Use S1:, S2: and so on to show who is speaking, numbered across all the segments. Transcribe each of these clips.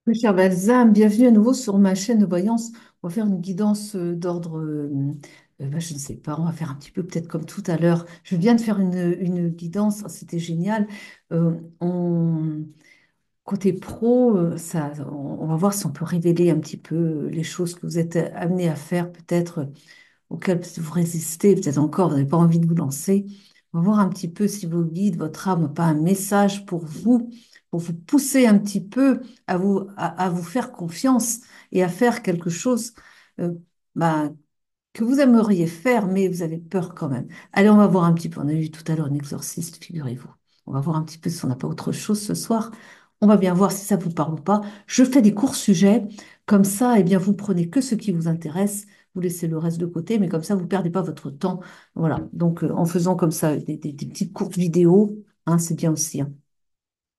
S1: Mes chers Balsam, bienvenue à nouveau sur ma chaîne de voyance. On va faire une guidance d'ordre, je ne sais pas, on va faire un petit peu peut-être comme tout à l'heure. Je viens de faire une guidance, c'était génial. Côté pro, on va voir si on peut révéler un petit peu les choses que vous êtes amenés à faire, peut-être auxquelles vous résistez, peut-être encore, vous n'avez pas envie de vous lancer. On va voir un petit peu si vos guides, votre âme n'a pas un message pour vous pousser un petit peu à vous faire confiance et à faire quelque chose euh, bah, que vous aimeriez faire, mais vous avez peur quand même. Allez, on va voir un petit peu. On a vu tout à l'heure un exorciste, figurez-vous. On va voir un petit peu si on n'a pas autre chose ce soir. On va bien voir si ça vous parle ou pas. Je fais des courts sujets. Comme ça, eh bien, vous prenez que ce qui vous intéresse. Vous laissez le reste de côté, mais comme ça, vous ne perdez pas votre temps. Voilà. Donc, en faisant comme ça des petites courtes vidéos, hein, c'est bien aussi, hein.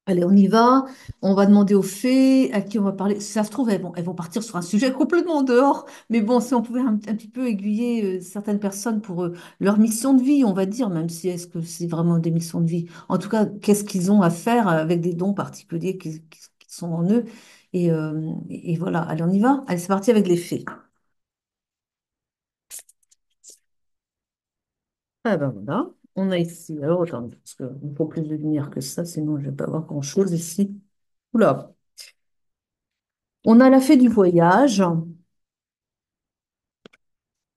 S1: Allez, on y va. On va demander aux fées à qui on va parler. Si ça se trouve, elles vont partir sur un sujet complètement dehors. Mais bon, si on pouvait un petit peu aiguiller certaines personnes pour leur mission de vie, on va dire, même si est-ce que c'est vraiment des missions de vie. En tout cas, qu'est-ce qu'ils ont à faire avec des dons particuliers qui sont en eux. Et voilà, allez, on y va. Allez, c'est parti avec les fées. Ah ben voilà, on a ici. Alors, attendez, parce qu'il me faut plus de lumière que ça, sinon je ne vais pas avoir grand-chose ici. Oula. On a la fée du voyage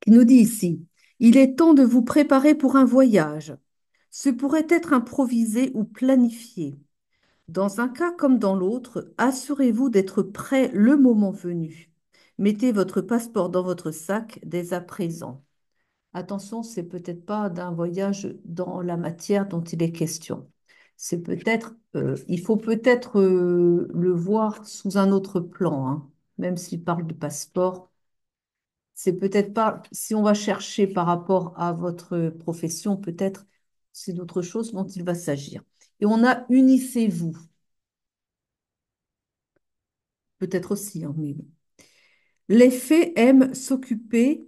S1: qui nous dit ici, il est temps de vous préparer pour un voyage. Ce pourrait être improvisé ou planifié. Dans un cas comme dans l'autre, assurez-vous d'être prêt le moment venu. Mettez votre passeport dans votre sac dès à présent. Attention, c'est peut-être pas d'un voyage dans la matière dont il est question. C'est peut-être, il faut peut-être le voir sous un autre plan, hein. Même s'il parle de passeport, c'est peut-être pas, si on va chercher par rapport à votre profession, peut-être c'est d'autre chose dont il va s'agir. Et on a unissez-vous, peut-être aussi, hein, mais bon. Les fées aiment s'occuper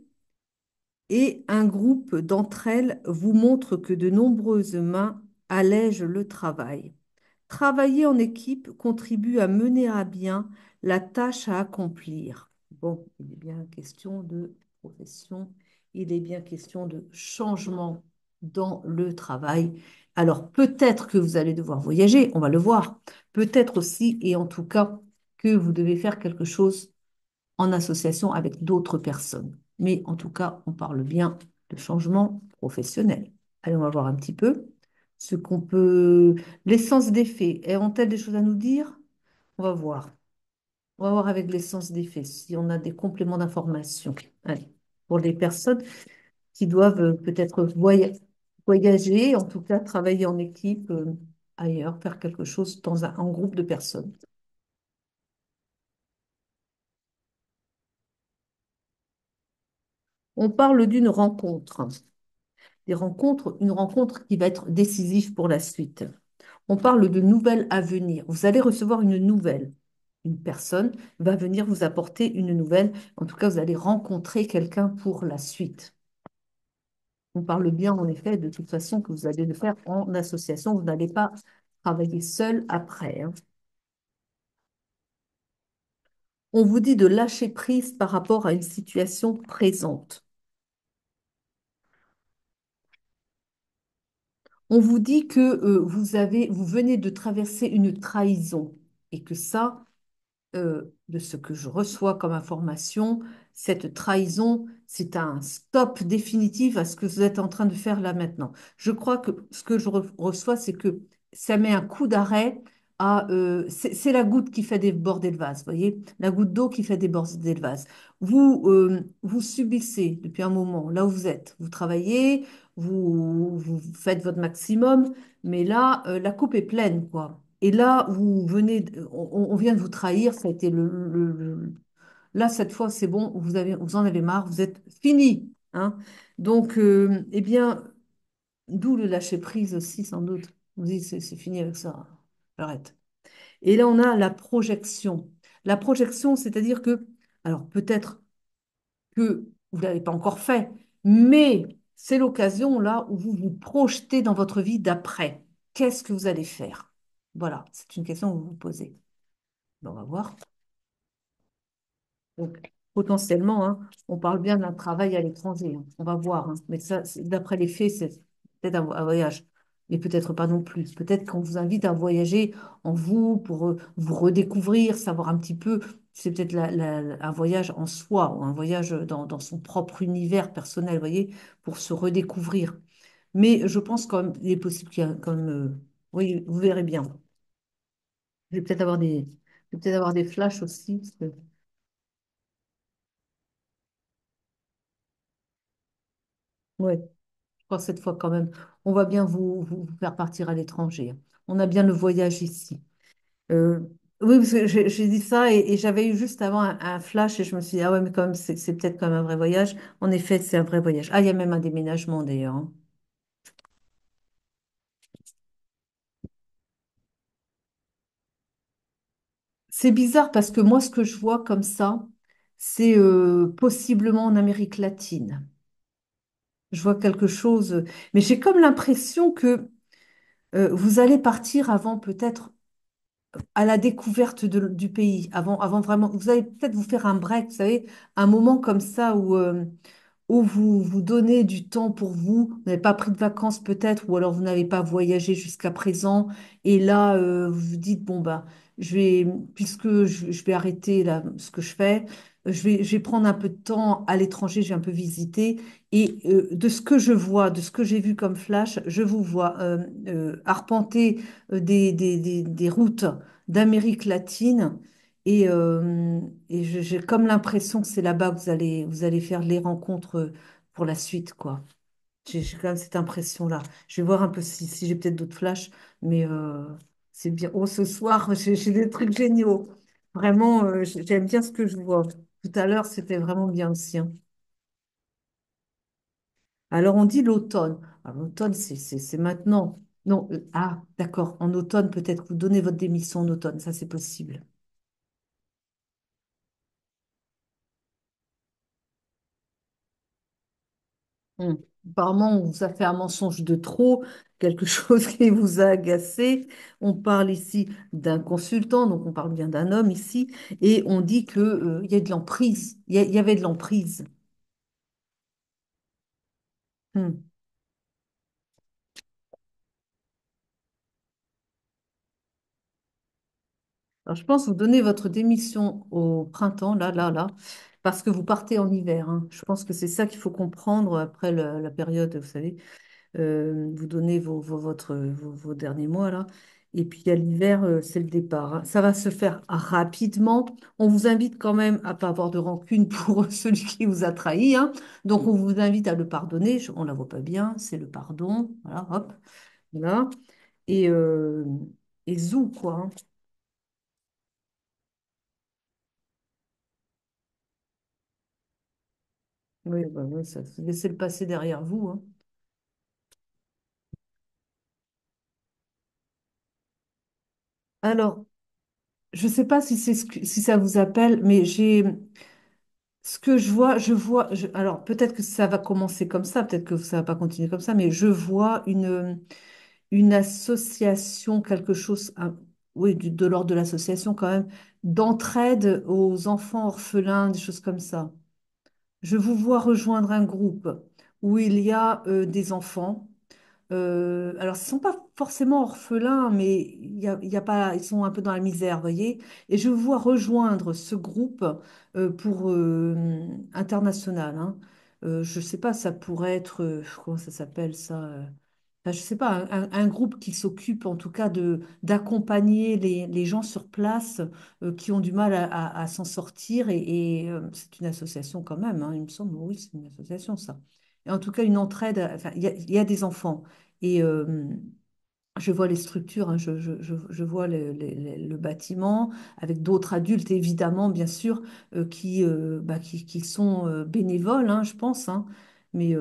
S1: et un groupe d'entre elles vous montre que de nombreuses mains allègent le travail. Travailler en équipe contribue à mener à bien la tâche à accomplir. Bon, il est bien question de profession, il est bien question de changement dans le travail. Alors peut-être que vous allez devoir voyager, on va le voir. Peut-être aussi, et en tout cas, que vous devez faire quelque chose en association avec d'autres personnes. Mais en tout cas, on parle bien de changement professionnel. Allez, on va voir un petit peu ce qu'on peut... L'essence des faits. Ont-elles des choses à nous dire? On va voir. On va voir avec l'essence des faits si on a des compléments d'information. Allez, pour les personnes qui doivent peut-être voyager, en tout cas travailler en équipe ailleurs, faire quelque chose dans en groupe de personnes. On parle d'une rencontre. Une rencontre qui va être décisive pour la suite. On parle de nouvelles à venir. Vous allez recevoir une nouvelle. Une personne va venir vous apporter une nouvelle. En tout cas, vous allez rencontrer quelqu'un pour la suite. On parle bien, en effet, de toute façon, que vous allez le faire en association. Vous n'allez pas travailler seul après, hein. On vous dit de lâcher prise par rapport à une situation présente. On vous dit que vous venez de traverser une trahison et que ça, de ce que je reçois comme information, cette trahison, c'est un stop définitif à ce que vous êtes en train de faire là maintenant. Je crois que ce que je reçois, c'est que ça met un coup d'arrêt à... c'est la goutte qui fait déborder le vase, vous voyez? La goutte d'eau qui fait déborder le vase. Vous subissez depuis un moment, là où vous êtes. Vous travaillez, vous faites votre maximum, mais là, la coupe est pleine, quoi. Et là, on vient de vous trahir, ça a été là, cette fois, c'est bon, vous en avez marre, vous êtes fini, hein. Donc, eh bien, d'où le lâcher-prise aussi, sans doute. Vous dites, c'est fini avec ça, j'arrête. Et là, on a la projection. La projection, c'est-à-dire que, alors peut-être que vous ne l'avez pas encore fait, mais c'est l'occasion là où vous vous projetez dans votre vie d'après. Qu'est-ce que vous allez faire? Voilà, c'est une question que vous vous posez. Ben, on va voir. Donc, potentiellement, hein, on parle bien d'un travail à l'étranger, hein. On va voir, hein. Mais ça, d'après les faits, c'est peut-être un voyage. Mais peut-être pas non plus. Peut-être qu'on vous invite à voyager en vous pour vous redécouvrir, savoir un petit peu. C'est peut-être un voyage en soi ou un voyage dans son propre univers personnel, vous voyez, pour se redécouvrir. Mais je pense quand même, il est possible qu'il y a comme, oui, vous verrez bien. Je vais peut-être avoir je vais peut-être avoir des flashs aussi. Ouais. Je crois que cette fois, quand même, on va bien vous faire partir à l'étranger. On a bien le voyage ici. Euh, oui, parce que j'ai dit ça et j'avais eu juste avant un flash et je me suis dit, ah ouais, mais quand même, c'est peut-être quand même un vrai voyage. En effet, c'est un vrai voyage. Ah, il y a même un déménagement d'ailleurs, hein. C'est bizarre parce que moi, ce que je vois comme ça, c'est possiblement en Amérique latine. Je vois quelque chose, mais j'ai comme l'impression que vous allez partir avant peut-être à la découverte du pays, avant vraiment, vous allez peut-être vous faire un break, vous savez, un moment comme ça où vous vous donnez du temps pour vous, vous n'avez pas pris de vacances peut-être, ou alors vous n'avez pas voyagé jusqu'à présent, et là, vous vous dites, bon, bah, puisque je vais arrêter là, ce que je fais, je vais prendre un peu de temps à l'étranger, j'ai un peu visité, et de ce que je vois, de ce que j'ai vu comme flash, je vous vois arpenter des routes d'Amérique latine. Et j'ai comme l'impression que c'est là-bas que vous allez faire les rencontres pour la suite, quoi. J'ai quand même cette impression-là. Je vais voir un peu si j'ai peut-être d'autres flashs, mais c'est bien. Oh, ce soir, j'ai des trucs géniaux. Vraiment, j'aime bien ce que je vois. Tout à l'heure, c'était vraiment bien aussi, hein. Alors, on dit l'automne. Alors, l'automne, c'est maintenant. Non, ah, d'accord. En automne, peut-être que vous donnez votre démission en automne. Ça, c'est possible. Hmm. Apparemment, on vous a fait un mensonge de trop, quelque chose qui vous a agacé. On parle ici d'un consultant, donc on parle bien d'un homme ici, et on dit que, il y a de l'emprise. Il y avait de l'emprise. Hmm. Alors, je pense que vous donnez votre démission au printemps, là, parce que vous partez en hiver, hein. Je pense que c'est ça qu'il faut comprendre après la période, vous savez. Vous donnez vos derniers mois là. Et puis à l'hiver, c'est le départ, hein. Ça va se faire rapidement. On vous invite quand même à pas avoir de rancune pour celui qui vous a trahi, hein. Donc on vous invite à le pardonner. On la voit pas bien, c'est le pardon. Voilà, hop, là. Et, euh, et zou, quoi, hein. Oui, bah, oui, ça, laissez le passé derrière vous, hein. Alors, je ne sais pas si si ça vous appelle, mais j'ai ce que alors peut-être que ça va commencer comme ça, peut-être que ça va pas continuer comme ça, mais je vois une association, quelque chose, oui, de l'ordre de l'association quand même, d'entraide aux enfants orphelins, des choses comme ça. Je vous vois rejoindre un groupe où il y a des enfants. Alors, ce ne sont pas forcément orphelins, mais il y a pas, ils sont un peu dans la misère, vous voyez. Et je vois rejoindre ce groupe pour international, hein. Je ne sais pas, ça pourrait être, comment ça s'appelle ça? Enfin, je ne sais pas, un groupe qui s'occupe en tout cas d'accompagner les gens sur place qui ont du mal à s'en sortir. C'est une association quand même, hein, il me semble, oui, c'est une association ça. Et en tout cas, une entraide, enfin, il y a des enfants. Et je vois les structures, hein, je vois le bâtiment avec d'autres adultes, évidemment, bien sûr, qui sont bénévoles, hein, je pense, hein. Mais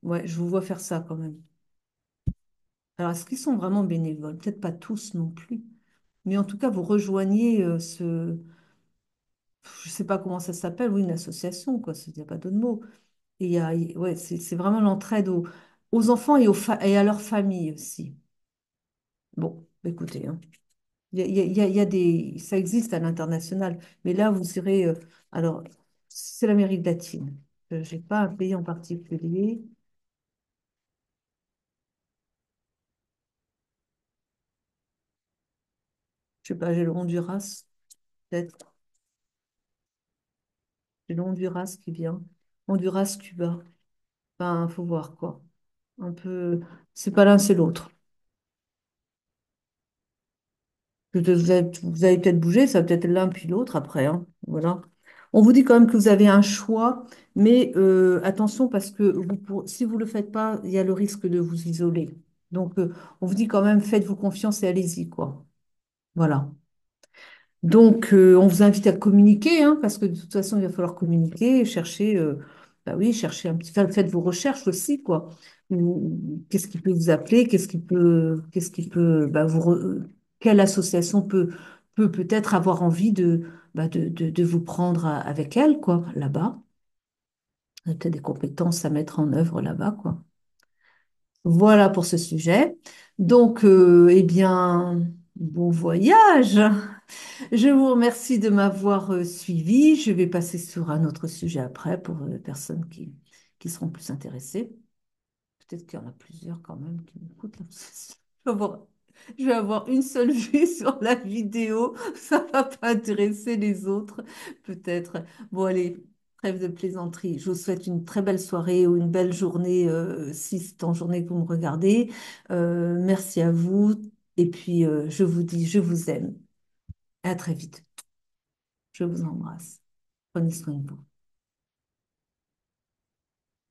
S1: ouais, je vous vois faire ça quand même. Alors, est-ce qu'ils sont vraiment bénévoles? Peut-être pas tous non plus. Mais en tout cas, vous rejoignez je ne sais pas comment ça s'appelle, oui, une association, quoi. Il n'y a pas d'autre mot. Et ouais, c'est vraiment l'entraide aux enfants et à leurs familles aussi. Bon, écoutez, hein. Il y a des, ça existe à l'international, mais là, vous irez. Alors, c'est l'Amérique latine. Je n'ai pas un pays en particulier. Je sais pas, j'ai le Honduras, peut-être. J'ai le Honduras qui vient. Honduras, Cuba. Ben, faut voir quoi. Un peu. C'est pas l'un, c'est l'autre. Vous avez peut-être bougé, ça va peut-être l'un puis l'autre après, hein. Voilà. On vous dit quand même que vous avez un choix, mais attention parce que si vous ne le faites pas, il y a le risque de vous isoler. Donc, on vous dit quand même, faites-vous confiance et allez-y, quoi. Voilà. Donc, on vous invite à communiquer, hein, parce que de toute façon, il va falloir communiquer, chercher, bah oui, chercher un petit, faites vos recherches aussi, quoi. Qu'est-ce qui peut vous appeler, qu'est-ce qui peut, bah, quelle association peut peut-être avoir envie de vous prendre avec elle, quoi, là-bas. Il y a peut-être des compétences à mettre en œuvre là-bas, quoi. Voilà pour ce sujet. Donc, eh bien, bon voyage. Je vous remercie de m'avoir suivi. Je vais passer sur un autre sujet après pour les personnes qui seront plus intéressées. Peut-être qu'il y en a plusieurs quand même qui m'écoutent là. Je vais avoir, je vais avoir une seule vue sur la vidéo. Ça va pas intéresser les autres, peut-être. Bon, allez, trêve de plaisanterie. Je vous souhaite une très belle soirée ou une belle journée si c'est en journée que vous me regardez. Merci à vous. Et puis, je vous dis, je vous aime. À très vite. Je vous embrasse. Prenez soin de vous.